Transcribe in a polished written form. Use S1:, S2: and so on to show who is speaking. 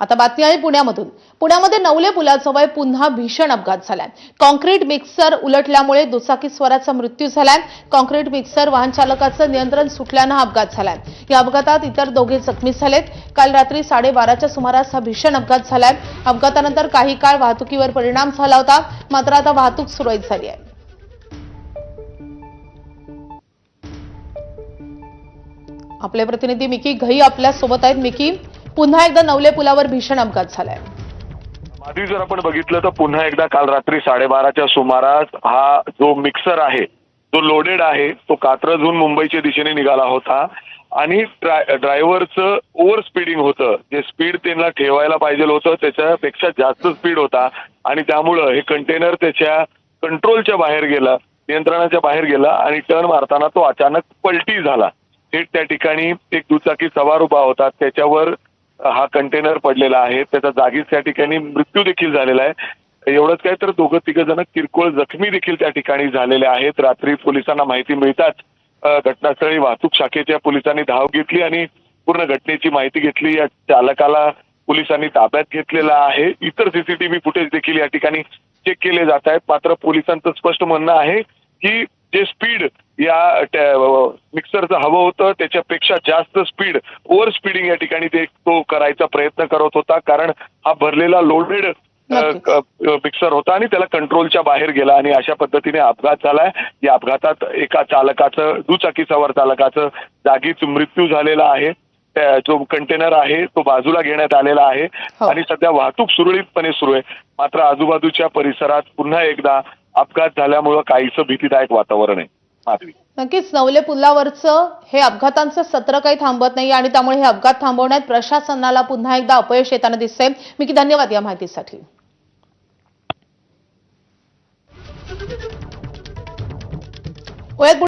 S1: आता बातमी आहे पुण्यामधून। पुण्यामध्ये नवले पुलाजवळ पुन्हा भीषण अपघात झालाय। कॉन्क्रीट मिक्सर उलटल्यामुळे दुचाकीस्वाराचा मृत्यू झालाय। कॉन्क्रीट मिक्सर वाहन चालकाचं नियंत्रण सुटल्याने हा अपघात झालाय। या अपघातात इतर दोघे जखमी झालेत। काल रात्री 12:30च्या सुमारास हा भीषण अपघात झालाय। अपघातानंतर काही काळ वाहतुकीवर परिणाम झाला होता, मात्र आता वाहतूक सुरळीत झाली आहे। आपले प्रतिनिधी मिकी घई आपल्या सोबत आहेत। मिकी, पुन्हा एकदा नवले पुलावर भीषण अपघात झालाय।
S2: आधी जर आपण बघितलं तर पुन्हा एकदा काल रात्री 12:30च्या सुमारास हा जो मिक्सर आहे तो लोडेड आहे, तो कात्रजहून मुंबईच्या दिशेने निघाला होता आणि ड्रायव्हरचं ओव्हर स्पीडिंग होतं। जे स्पीड त्यांना ठेवायला पाहिजे होतं त्याच्यापेक्षा जास्त स्पीड होता आणि त्यामुळे हे कंटेनर त्याच्या कंट्रोलच्या बाहेर गेला, नियंत्रणाच्या बाहेर गेला आणि टर्न मारताना तो अचानक पलटी झाला। थेट त्या ठिकाणी एक दुचाकी सवार उभा होता, त्याच्यावर हा कंटेनर पडलेला आहे। त्याचा जागीच त्या ठिकाणी मृत्यू देखील झालेला आहे। एवढंच काय तर दोघं तिघ जण किरकोळ जखमी देखील त्या ठिकाणी झालेले आहेत। रात्री पोलिसांना माहिती मिळताच घटनास्थळी वाहतूक शाखेच्या पोलिसांनी धाव घेतली आणि पूर्ण घटनेची माहिती घेतली। या चालकाला पोलिसांनी ताब्यात घेतलेला आहे। इतर सीसीटीव्ही फुटेज देखील या ठिकाणी चेक केले जात आहेत। मात्र पोलिसांचं स्पष्ट म्हणणं आहे की जे स्पीड या मिक्सरचं हवं होतं त्याच्यापेक्षा जास्त स्पीड, ओव्हर स्पीडिंग या ठिकाणी तो करायचा प्रयत्न करत होता, कारण हा भरलेला लोडेड मिक्सर होता आणि त्याला कंट्रोलच्या बाहेर गेला आणि अशा पद्धतीने अपघात झालाय। या अपघातात एका चालकाचं, दुचाकी सवार चालकाचं जागीच मृत्यू झालेला आहे। जो कंटेनर आहे तो बाजूला घेण्यात आलेला आहे आणि सध्या वाहतूक सुरळीतपणे सुरू आहे। मात्र आजूबाजूच्या परिसरात पुन्हा एकदा अपघात झाल्यामुळे काहीसं भीतीदायक वातावरण आहे। माधवी,
S1: नक्कीच नवले पुलावरचं हे अपघातांचं सत्र काही थांबत नाही आणि त्यामुळे हे अपघात थांबवण्यात प्रशासनाला पुन्हा एकदा अपयश येताना दिसतंय। मिकी, धन्यवाद या माहितीसाठी।